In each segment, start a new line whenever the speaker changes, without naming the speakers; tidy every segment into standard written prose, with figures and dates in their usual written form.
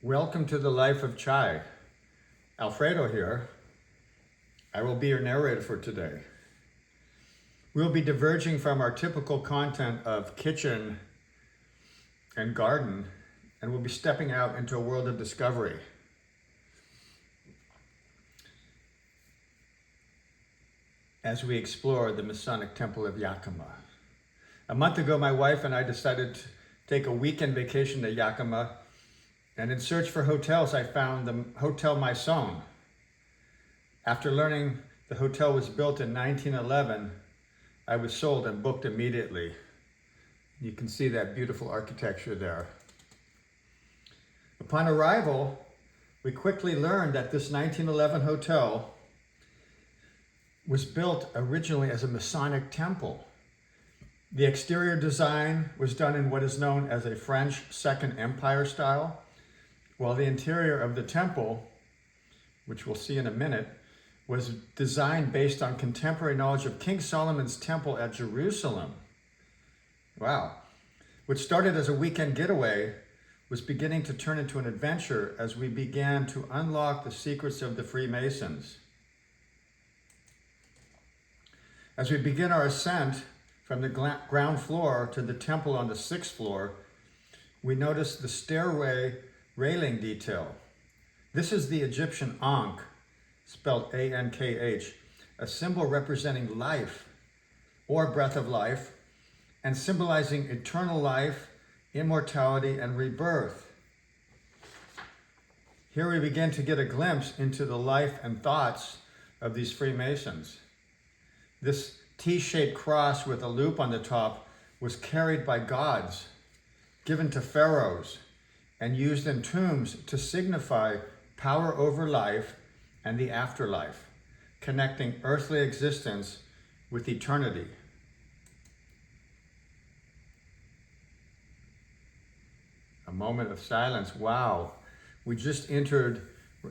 Welcome to the Life of Chai. Alfredo here. I will be your narrator for today. We'll be diverging from our typical content of kitchen and garden, and we'll be stepping out into a world of discovery. As we explore the Masonic Temple of Yakima. A month ago, my wife and I decided to take a weekend vacation to Yakima, and in search for hotels, I found the Hotel Mason. After learning the hotel was built in 1911, I was sold and booked immediately. You can see that beautiful architecture there. Upon arrival, we quickly learned that this 1911 hotel was built originally as a Masonic temple. The exterior design was done in what is known as a French Second Empire style, while the interior of the temple, which we'll see in a minute, was designed based on contemporary knowledge of King Solomon's temple at Jerusalem. Wow. What started as a weekend getaway was beginning to turn into an adventure as we began to unlock the secrets of the Freemasons. As we begin our ascent from the ground floor to the temple on the 6th floor, we notice the stairway railing detail. This is the Egyptian Ankh, spelled A-N-K-H, a symbol representing life or breath of life and symbolizing eternal life, immortality, and rebirth. Here we begin to get a glimpse into the life and thoughts of these Freemasons. This T-shaped cross with a loop on the top was carried by gods, given to pharaohs, and used in tombs to signify power over life and the afterlife, connecting earthly existence with eternity. A moment of silence. Wow, we're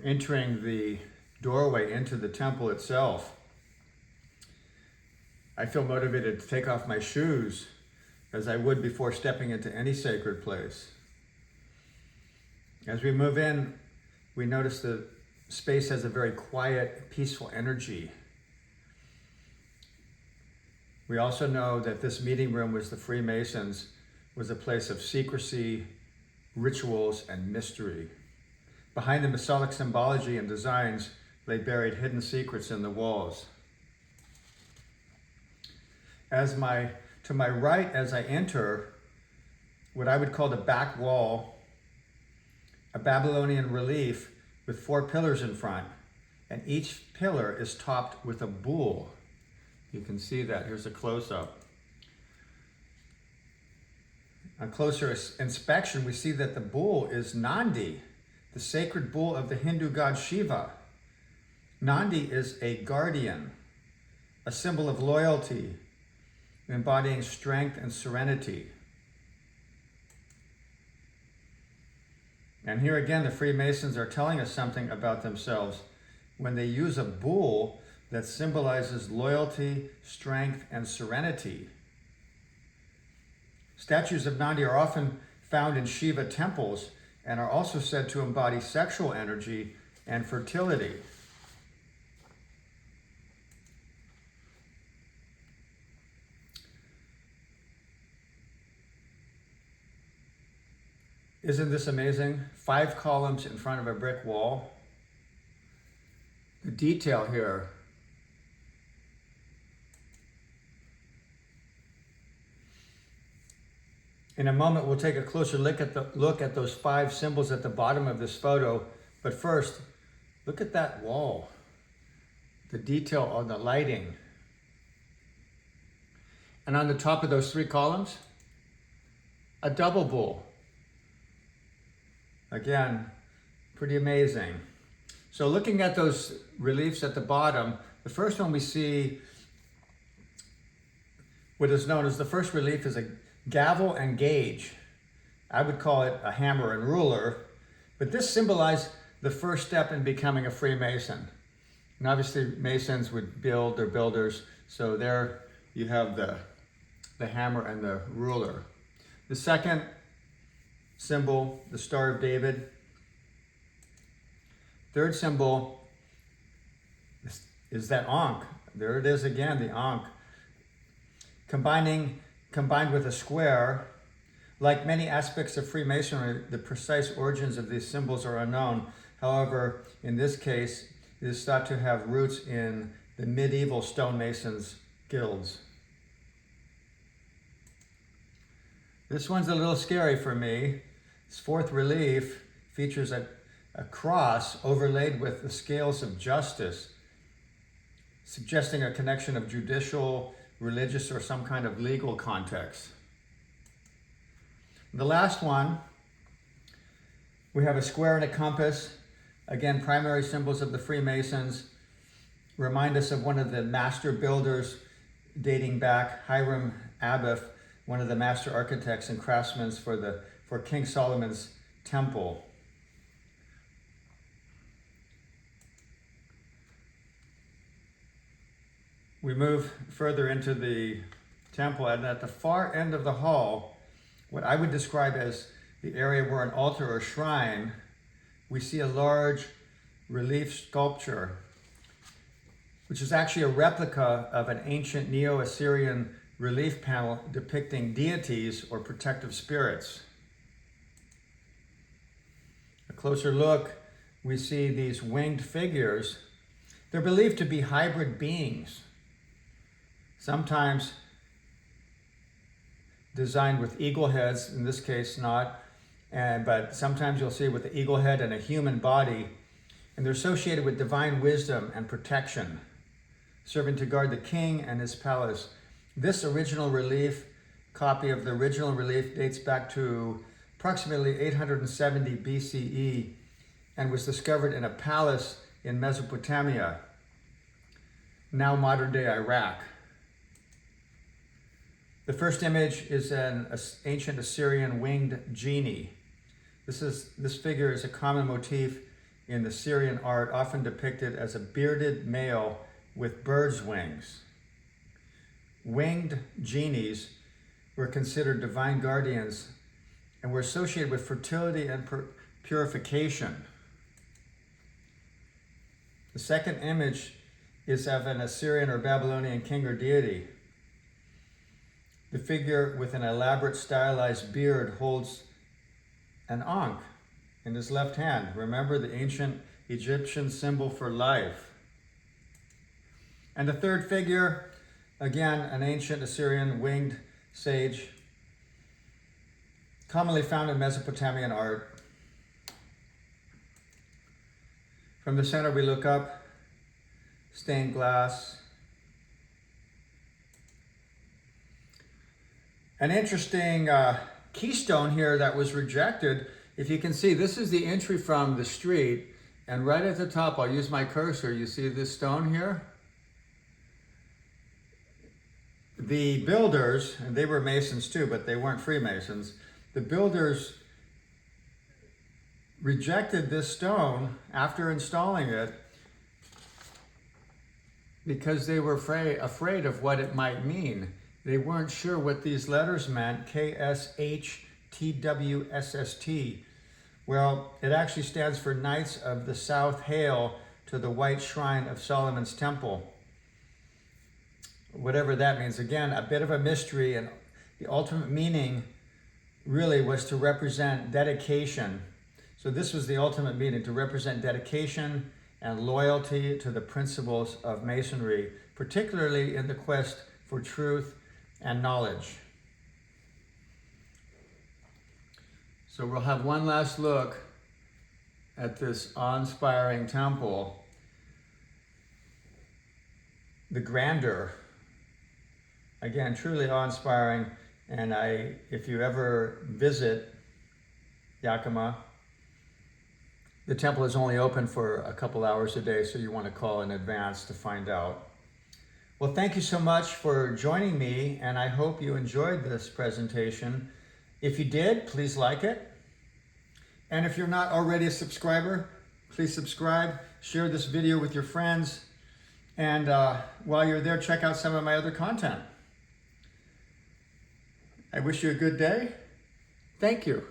entering the doorway into the temple itself. I feel motivated to take off my shoes as I would before stepping into any sacred place. As we move in, we notice the space has a very quiet, peaceful energy. We also know that this meeting room with the Freemasons was a place of secrecy, rituals, and mystery. Behind the Masonic symbology and designs lay buried hidden secrets in the walls. To my right as I enter what I would call the back wall, a Babylonian relief with 4 pillars in front, and each pillar is topped with a bull. You can see that. Here's a close-up. On closer inspection, we see that the bull is Nandi, the sacred bull of the Hindu god Shiva. Nandi is a guardian, a symbol of loyalty, embodying strength and serenity. And here again, the Freemasons are telling us something about themselves when they use a bull that symbolizes loyalty, strength, and serenity. Statues of Nandi are often found in Shiva temples and are also said to embody sexual energy and fertility. Isn't this amazing? 5 columns in front of a brick wall. The detail here. In a moment, we'll take a closer look at those 5 symbols at the bottom of this photo. But first, look at that wall. The detail on the lighting. And on the top of those 3 columns, a double bull. Again, pretty amazing. So looking at those reliefs at the bottom, the first one we see, what is known as the first relief is a gavel and gauge. I would call it a hammer and ruler, but this symbolized the first step in becoming a Freemason. And obviously Masons would build, they're builders, so there you have the hammer and the ruler. The second symbol, the Star of David, Third symbol is that Ankh. There it is again, the Ankh. Combined with a square. Like many aspects of Freemasonry, the precise origins of these symbols are unknown. However, in this case, it is thought to have roots in the medieval stonemasons guilds. This one's a little scary for me. This fourth relief features a cross overlaid with the scales of justice, suggesting a connection of judicial, religious, or some kind of legal context. The last one, we have a square and a compass. Again, primary symbols of the Freemasons remind us of one of the master builders dating back, Hiram Abiff, one of the master architects and craftsmen for King Solomon's temple. We move further into the temple, and at the far end of the hall, what I would describe as the area where an altar or shrine, we see a large relief sculpture, which is actually a replica of an ancient Neo-Assyrian relief panel depicting deities or protective spirits. A closer look, we see these winged figures. They're believed to be hybrid beings, sometimes designed with eagle heads, in this case not, but sometimes you'll see with the eagle head and a human body, and they're associated with divine wisdom and protection, serving to guard the king and his palace. This original relief, copy of the original relief, dates back to approximately 870 BCE and was discovered in a palace in Mesopotamia, now modern-day Iraq. The first image is an ancient Assyrian winged genie. This figure is a common motif in the Syrian art, often depicted as a bearded male with bird's wings. Winged genies were considered divine guardians and were associated with fertility and purification. The second image is of an Assyrian or Babylonian king or deity. The figure with an elaborate stylized beard holds an ankh in his left hand. Remember, the ancient Egyptian symbol for life. And the third figure, again, an ancient Assyrian winged sage, commonly found in Mesopotamian art. From the center we look up, stained glass. An interesting keystone here that was rejected. If you can see, this is the entry from the street, and right at the top, I'll use my cursor, you see this stone here? The builders, and they were Masons too, but they weren't Freemasons, the builders rejected this stone after installing it because they were afraid of what it might mean. They weren't sure what these letters meant, KSHTWSST. Well, it actually stands for Knights of the South Hail to the White Shrine of Solomon's Temple. Whatever that means. Again, a bit of a mystery, and the ultimate meaning really was to represent dedication. So this was the ultimate meaning, to represent dedication and loyalty to the principles of Masonry, particularly in the quest for truth and knowledge. So we'll have one last look at this awe-inspiring temple. The grandeur, again, truly awe-inspiring. And if you ever visit Yakima, the temple is only open for a couple hours a day, so you want to call in advance to find out. Well, thank you so much for joining me, and I hope you enjoyed this presentation. If you did, please like it. And if you're not already a subscriber, please subscribe, share this video with your friends, and while you're there, check out some of my other content. I wish you a good day. Thank you.